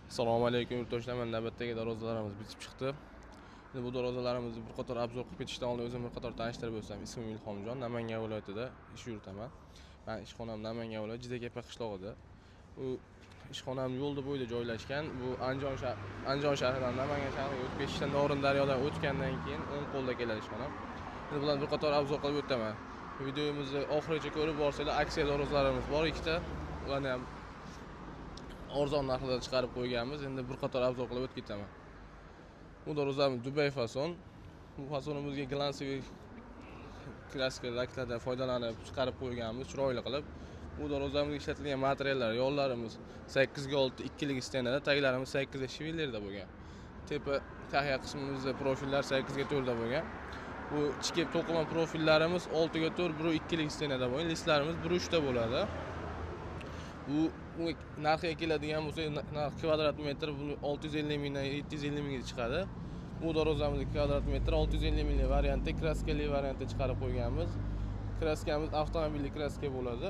Assalomu alaykum yurtdoshlar. Mana navbatdagi dorozalarimiz bitib chiqdi. Endi bu dorozalarimizni bir qator obzor qilib ketishdan oldin o'zim bir qator tanishtirib o'tsam. Ismim Ilhomjon, Namangan viloyatida ish yuritaman. Men ishxonam Namangan viloyati Jidakapa qishlog'ida. Bu ishxonam yo'lda bo'yida joylashgan. Bu Andijon shahridan Namangan shahriga o'tib ketishda Norindaryodan o'tgandan keyin o'ng qo'lda keladi ishxonam. Endi bularni bir qator obzor qilib o'taman. Videomizni oxirigacha ko'rib borsanglar, aksiya dorozalarimiz bor ikkita. Ularni ham arzon narxida chiqarib qo'yganmiz. Endi bir qator obzor qilib o'tib ketaman. Bu dorozamiz Dubai fason. Bu fasonimizga glansiy kraska laklardan foydalanib chiqarib qo'yganmiz, chiroyli qilib. Bu dorozamizga ishlatilgan materiallar, yo'llarimiz 8/6 ikkilik stenada, taglarimiz 8 shivillarda bo'lgan. Tepa taxiya qismimizda profillar 8/4 da bo'lgan. Bu ichki to'qima profillarimiz 6/4, biri ikkilik stenada bo'lgan. Listlarimiz 1/3 da bo'ladi. Bu narxiga keladigan bo'lsa, narx kvadrat metr buni 650 mingdan 750 mingga chiqadi. Bu dorozamiz kvadrat metr 650 ming variantda, kraskali variantda chiqarib qo'yganmiz. Kraskamiz avtomobilli kraska bo'ladi.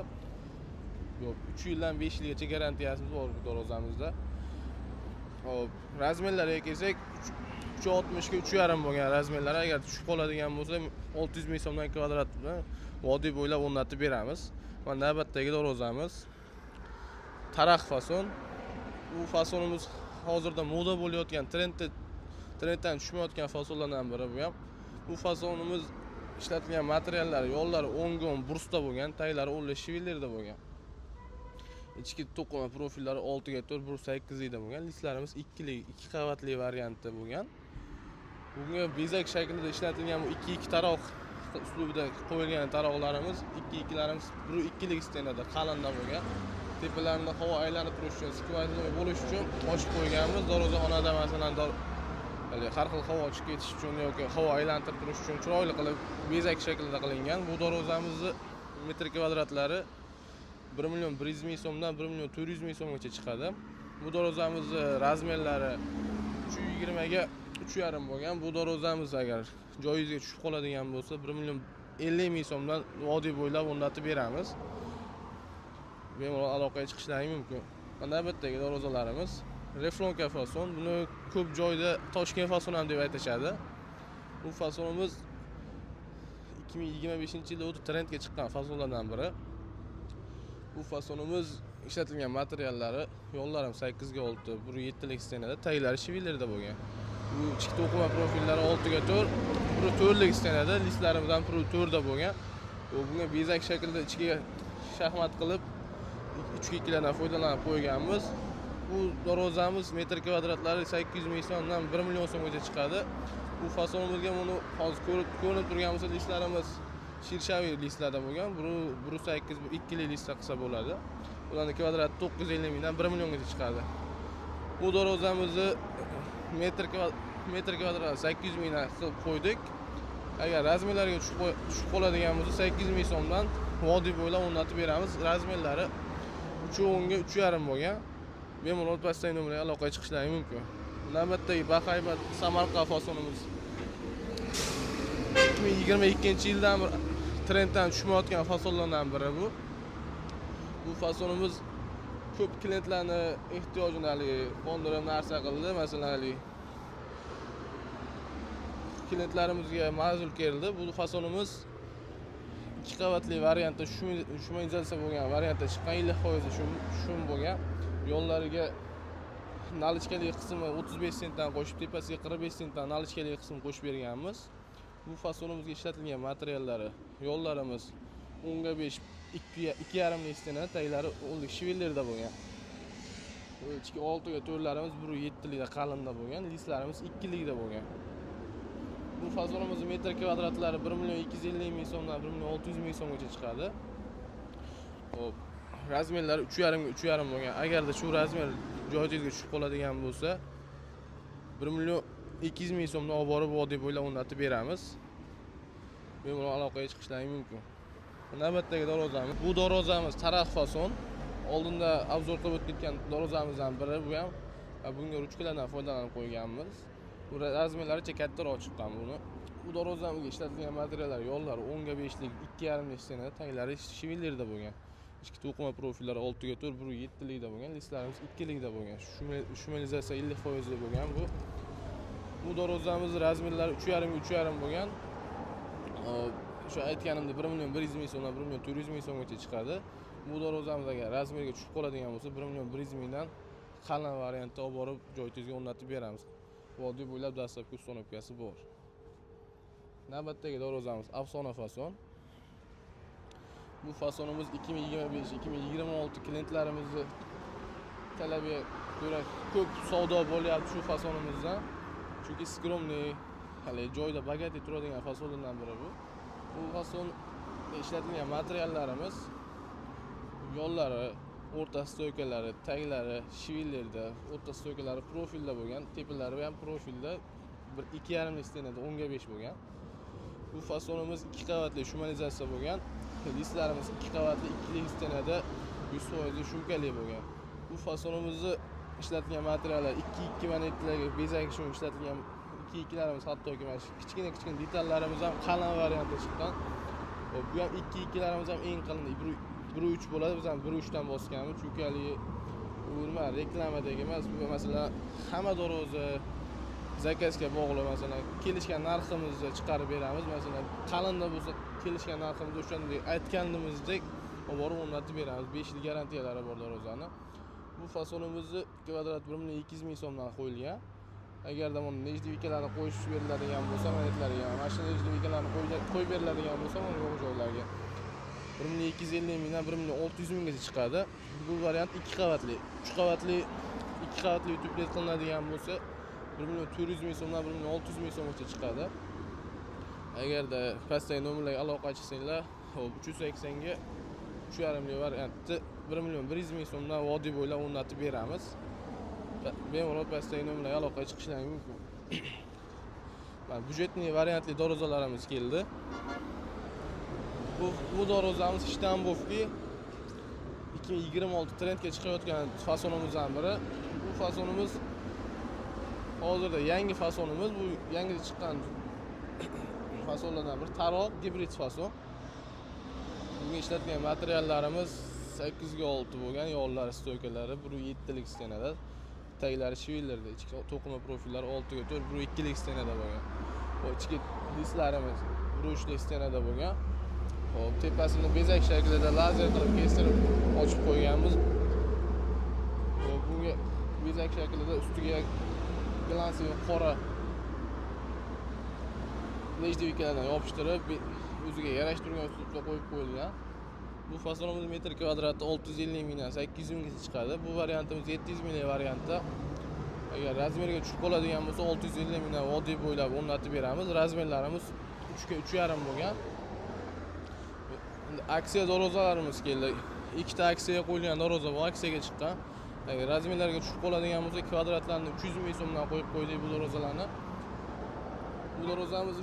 3 yildan 5 yilgacha garantiyamiz bor bu dorozamizda. Hop, razmerlarga kelsak, 360 ga 3,5 bo'lgan razmerlar. Agar tushib qoladigan bo'lsa, 600 ming so'mdan kvadratni vodiy bo'ylab o'rnatib beramiz. Va navbatdagi dorozamiz Tarax fason. Bu fasonimiz hozirda moda bo'layotgan, trenddan tushmayotgan fasonlardan biri bu ham. Bu fasonimiz ishlatilgan materiallar, yo'llari o'ngon bursda bo'lgan, taglari o'nli shivillarda bo'lgan. Ichki to'qima profillari 6/4, bur 8 da bo'lgan. Listlarimiz 2 qavatli variantda bo'lgan. Bunga bezak shaklida ishlatilgan bu 2 taroq uslubida qo'yilgan taroqlarimiz, 2larimiz bir ikkilik stenada qalinda bo'lgan. Tepalarida havo aylanib turish uchun, skvayzli bo'lish uchun ochib qo'yganmiz. Dorozaxonada masalan har xil havo chiqib ketish uchun yoki havo aylantirib turish uchun chiroyli qilib bezak shaklida qilingan. Bu dorozamizni metr kvadratlari 1,1 ming so'mdan 1,4 ming so'mgacha chiqadi. Bu dorozamizni razmerlari 320 ga 3,5 bo'lgan. Bu dorozamiz agar joyingizga tushib qoladigan bo'lsa, 1,50 ming so'mdan vodiy bo'ylab o'rnatib beramiz. Bemalol aloqaga chiqishlaring mumkin. Navbatdagi dorozalarimiz Reflonka fason. Buni ko'p joyda Toshkent fason ham deb aytishadi. Bu fasonimiz 2025-yilda o'ta trendga chiqqan fasonlardan biri. Bu fasonimiz ishlatilgan materiallari, yo'llarim 8/6, biri 7lik stenada, taglari shivillarda bo'lgan. Bu ichki to'qima profillari 6/4, biri 4lik stenada, listlarimiz ham 4 da bo'lgan. Bunga bezak shaklida ichiga shaxmat qilib 3-2lardan foydalanib qo'yganmiz. Bu dorozamiz metr kvadratlari 800 ming so'mdan 1 million so'mgacha chiqadi. Bu fasonimizga buni hozir ko'rinib turgan bo'lsa, listlarimiz shirshaviy listlarda bo'lgan. 1,8 ikkili lista qilsa bo'ladi. Ularning kvadrati 950 mingdan 1 milliongacha chiqadi. Bu dorozamizni metr kvadrati 800 mingdan qilib qo'ydik. Agar razmerlarga tushib qoladigan bo'lsa, 800 ming so'mdan vodiy bo'ylab o'rnatib beramiz. Razmerlari 3,10 ga 3,5 bo'lgan. Bemalol pastdagi nomerga aloqaga chiqishlaring mumkin. Navbatdagi bahaybat Samarqand fasonimiz 2022-yildan trenddan tushmayotgan fasonlardan biri bu. Bu fasonimiz ko'p klientlarni ehtiyojini qondirib narsa qildi. Masalan, klientlarimizga ma'zul keldi. Bu fasonimiz 2 qavatli variantda shumizatsiya bo'lgan variantda chiqqan, 50% shum bo'lgan. Yo'llariga nalichkali qismi 35 sentdan qo'shib, tepasiga 45 sentdan nalichkali qism qo'shib berganmiz. Bu fasonimizga ishlatilgan materiallari, yo'llarimiz 10/5, 2,5 lik stena, taglari o'nlik shivillarda bo'lgan. Ichki 6/4larimiz 1,7 qalinda bo'lgan, listlarimiz 2likda bo'lgan. Bu fasonimiz metr kvadratlari 1,250 ming so'mdan 1,600 ming so'mgacha chiqadi. Hop, razmerlari 3,5 ga 3,5 bo'lgan. Agarda shu razmer joyingizga tushib qoladigan bo'lsa, 1,200 ming so'mdan olib borib vodiy bo'ylab o'rnatib beramiz. Bemalol aloqaga chiqishlaring mumkin. Navbatdagi dorozamiz. Bu dorozamiz Tarax fason. Oldinda obzor qilib o'tgan dorozamizdan biri bu ham. Bunga ruchkalardan foydalanib qo'yganmiz. Bu razmerlaricha kattaroq chiqqan buni. Bu dorozamizga ishlatilgan materiallar, yo'llari 10/5lik 2,5 lik stena, taglari shivillarda bo'lgan. ichki to'qima profillari 6 ga 4, 1.7 likda bo'lgan, listlarimiz 2 likda bo'lgan. Shumalizatsiya 50% bo'lgan bu. Bu darvozamiz razmerlari 3.5 ga 3.5 bo'lgan. Shu aytganimda 1 million 100 ming so'mdan 1 million 400 ming so'mgacha chiqadi. Bu darvozamiz agar razmerga tushib qoladigan bo'lsa 1 million 100 mingdan qalin variantda olib borib joyingizga o'rnatib beramiz. Vodiy bo'ylab dastlabki uстановkasi bor. Navbatdagi darvozamiz Afsona fason. Bu fasonimiz 2025-2026 klientlarimizni talabiga ko'ra ko'p savdo bo'lyapti shu fasonimizdan. Chunki skromniy, hali joyda bagati turadigan fasonlardan biri bu. Bu fason ishlatilgan materiallarimiz yo'llari, o'rta stoykalari, taglari, shivillarda, o'rta stoykalari profilda bo'lgan, tepalari ham profilda 2.5 stenada 10 ga 5 bo'lgan. Bu fasonimiz 2 qavatli shumalizatsiya bo'lgan. Listlarimiz 2 qavatli 2 stenada 100% shumkali bo'lgan. Bu fasonimizni ishlatilgan materiallar 2.2 magnetlarga bezak uchun ishlatilgan 2.2larimiz, hattoki mana shu kichkina detallarimiz ham qalin variantda chiqqan. Bu ham 2.2larimiz ham eng qalin 1.3 bo'ladi. Biz ham 1.3 dan bosganmiz, chunki hali urma reklamadagi emas. Bu masalan hamma darvoza zakazga bog'liq, masalan kelishgan narximizni chiqarib beramiz. Masalan qalinda bo'lsa kelishgan narximizni o'shanday aytganimizdek borib o'rnatib beramiz. 5 yil garantiyalari bor darvozani. Bu fasonimizni kvadrat 1 million 200 ming so'mdan qo'yilgan. Agarda buni nejdivikalarni qo'yish beriladigan bo'lsa, magnetlarga, mashina nejdivikalarni qo'yib beriladigan bo'lsa, mana yo'q joylarga 1 million 250 mingdan 1 million 600 minggacha chiqadi. Bu variant 2 qavatli. 3 qavatli 2 qavatli duplet qilinadigan bo'lsa 1 million 400 ming so'mdan 1 million 600 ming so'mgacha chiqadi. Agarda pastdagi nomerlarga aloqa qilsanglar, hop 380 ga 3.5 ming variantni 1 million 100 ming so'mdan vodiy bo'ylab o'rnatib beramiz. Bemalol pastdagi nomerlarga aloqa chiqishlari mumkin. Mana byudjetli variantli darvozalarimiz keldi. Bu darvozamiz Shtambovki 2026 trendga chiqayotgan fasonimizdan biri. Bu fasonimiz hozirda yangi fasonimiz, bu yangi chiqqan fasonlardan biri taroq gibrid fason. Bunga ishlatilgan materiallarimiz 8 ga 6 bo'lgan, yo'llari, stoykalari 1.7 lik stenada, taglari shivillarda, ichki to'qima profillari 6 ga 4, 1.2 lik stenada bo'lgan. Bu ichki listlarimiz 1.3 lik stenada bo'lgan. Hop, tepasini bezak shaklida lazer qilib kestirib ochib qo'yganmiz. Bunga bezak shaklida ustiga glansiy qora nejdivikalardan yopishtirib, o'ziga yarashib turgan uslubda qo'yib qo'yilgan. Bu fasonimiz metr kvadrati 650 mingdan 800 minggacha chiqadi. Bu variantimiz 700 minglik variantda. Agar razmerga tushib qoladigan bo'lsa 650 mingdan vodiy bo'ylab o'rnatib beramiz. Razmerlarimiz 3 ga 3.5 bo'lgan. Aksiya darvozalarimiz keldi. Ikkita aksiyaga qo'yilgan darvoza bu aksiyaga chiqqan. Agar razmerlarga tushib qoladigan bo'lsa kvadratlarni 300 ming so'mdan qo'yib qo'ydik bu darvozalarni. Bu darvozamiz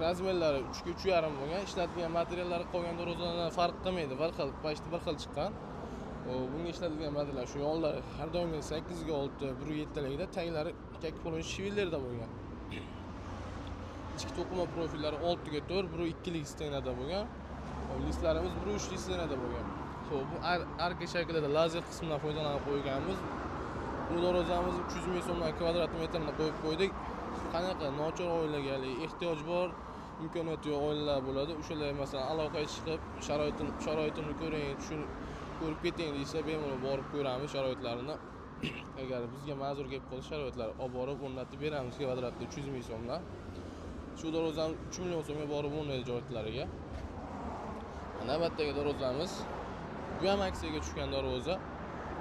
razmerlari 3 ga 3.5 bo'lgan. Ishlatilgan materiallar qolgan darvozalardan farq qilmaydi. Bir xil chiqqan. Bunga ishlatilgan materiallar shu yo'llar har doim 8 ga 6, 1.7 likda, taglari kakki polon shivillarda bo'lgan. Ichki to'qima profillari 6 ga 4, 1.2 lik stenada bo'lgan. Listlarimiz 1.3 lik stenada bo'lgan. Bu arka shaklida lazer qismidan foydalanib qo'yganmiz. Bu darvozamiz 300 ming so'mdan kvadrat metrini qo'yib qo'ydik. Qanaqa nochor oilaga ehtiyoj bor, imkoniyati yo'q oilalar bo'ladi. O'shalar masalan aloqaga chiqib, sharoitini ko'ring, ko'rib keting desa, bemalol borib ko'ramiz sharoitlarini. Agar bizga ma'zur kelib qolsa, sharoitlar olib borib o'rnatib beramiz kvadratga 300 ming so'mdan. Shu darvozamiz 3 million so'mga borib o'rnaydi joylarga. Navbatdagi darvozamiz bu ham aksiyaga tushgan darvoza.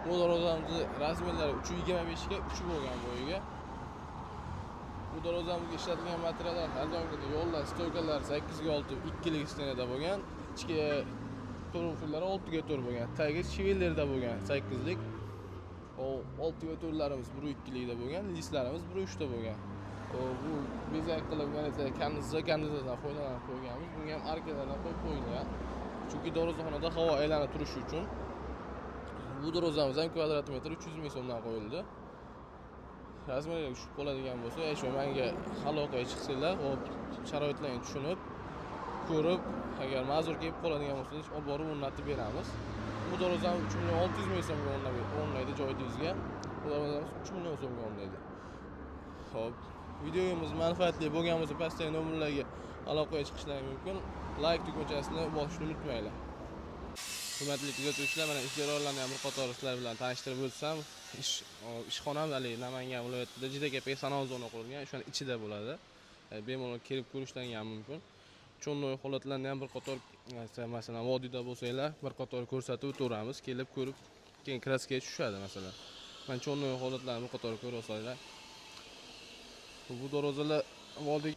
Bu darvozamizni razmerlari 3.25 ga 3 bo'lgan bo'yiga. Bu darvozamizga ishlatilgan materiallar har doimgidek yo'llar, stoykalar 8 ga 6, 2 lik stenada bo'lgan. Ichki profillari 6 ga 4 bo'lgan. Tagi shivillarda bo'lgan 8 lik. 6 ga 4larimiz 1.2 likda bo'lgan, listlarimiz 1.3 da bo'lgan. Bu bezak qilib kanalizatsiyadan foydalanib qo'yganmiz. Bunga ham arkalardan qo'yib qo'yilgan. Chunki darvozaxonada havo aylanib turishi uchun. Bu darvozamiz ham kvadrat metr 300 ming so'mdan qo'yildi. Razmerga tushib qoladigan bo'lsa, shu menga aloqaga chiqsanglar, hop sharoitlarni tushunib, ko'rib, agar ma'zur kelib qoladigan bo'lsa, olib borib o'rnatib beramiz. Bu darvozamiz 3 million 600 ming so'mga o'rnaydi joydingizga. Bu darvozamiz 3 million so'mga o'rnaydi. Xo'p, videomiz manfaatli bo'lgan bo'lsa, pastdagi nomerlarga aloqaga chiqishlaringiz mumkin. Like tugmachasini bosishni unutmanglar. Hurmatli kuzatuvchilar, mana ish jarayonlarini ham bir qator sizlar bilan tanishtirib o'tsam, ishxonam Namangan viloyatida juda katta sanoat zona qurilgan, o'shaning ichida bo'ladi. Bemalol kelib ko'rishlaringiz ham mumkin. Cho'nnoy holatlarni ham bir qator, masalan, vodiyda bo'lsanglar, bir qator ko'rsatib o'tiramiz, kelib ko'rib, keyin kraskaga tushadi masalan. Men cho'nnoy holatlarni bir qator ko'rib olsanglar. Bu darvozalar vodiy.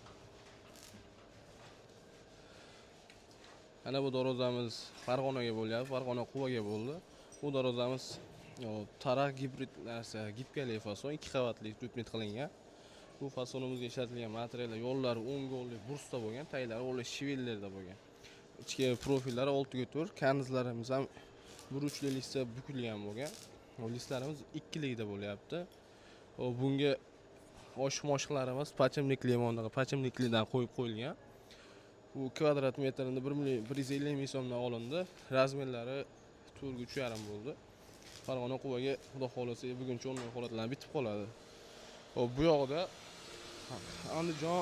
Ana bu darvozamiz Farg'onaga bo'lyapti, Farg'ona Quvaga bo'ldi. Bu darvozamiz taraq gibrid narsa, gibkali fason, 2 qavatli tutmit qilingan. Bu fasonimizga ishlatilgan materiallar yo'llari 10 golli bursda bo'lgan, taylari o'li shivellarda bo'lgan. Ichki profillari 6x4, kanizlarimiz ham 1/3 listda bukilgan bo'lgan. O listlarimiz 2 likda bo'lyapti. Bunga oshmoshlarimiz pachimlikli limondan, pachimliklidan qo'yib qo'yilgan. Bu kvadrat metrini 150 ming so'mdan olindi. Razmerlari 4,3,5 bo'ldi. Farg'ona Quvaga xudo xolasa bugun cho'nnoy holatlarni bitib qoladi. Hop, bu yoqda Andijon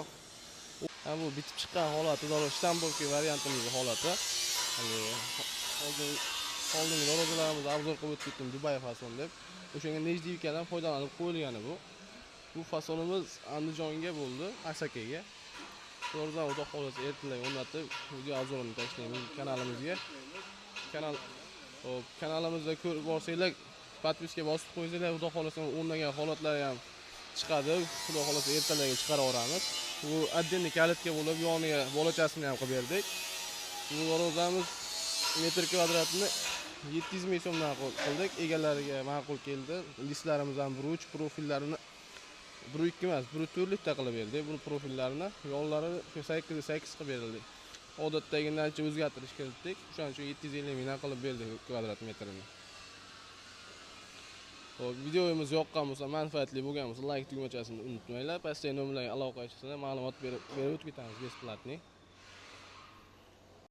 bu bitib chiqqan holati, Stambolki variantimizning holati. Oldingi darvozalarimizni obzor qilib o'tdim, Dubay fason deb. O'shanga nejdivkadan foydalanib qo'yilgani bu. Bu fasonimiz Andijonga bo'ldi, Asakaga. Darvozani xudo xolasa ertalab o'rnatib, video obzorini tashlaymiz kanalimizga. Kanalimizda ko'rib borsanglar, podpiska bosib qo'ysanglar, xudo xolasa o'rnagan holatlar ham chiqadi. Xudo xolasa ertalabga chiqaraveramiz. Bu отдельный kalitga bo'lib, yoniga bolachasini ham qilib berdik. Bu darvozamiz metr kvadratini 700 ming so'mdan qildik. Egalariga ma'qul keldi. Listlarimiz ham 1/3, profillarini 1/2 emas, 1/4 likda qilib berdik. Bu profillarini yo'llari 8/8 qilib berildi. Odatdagidan ancha o'zgartirish kiritdik. O'shaning uchun 750 mingdan qilib berdik kvadrat metrini. Xo'p, videomiz yoqqan bo'lsa, manfaatli bo'lgan bo'lsa, like tugmachasini unutmanglar. Pastdagi nomerlarga aloqa qilishingizda ma'lumot berib o'tib ketamiz besplatniy.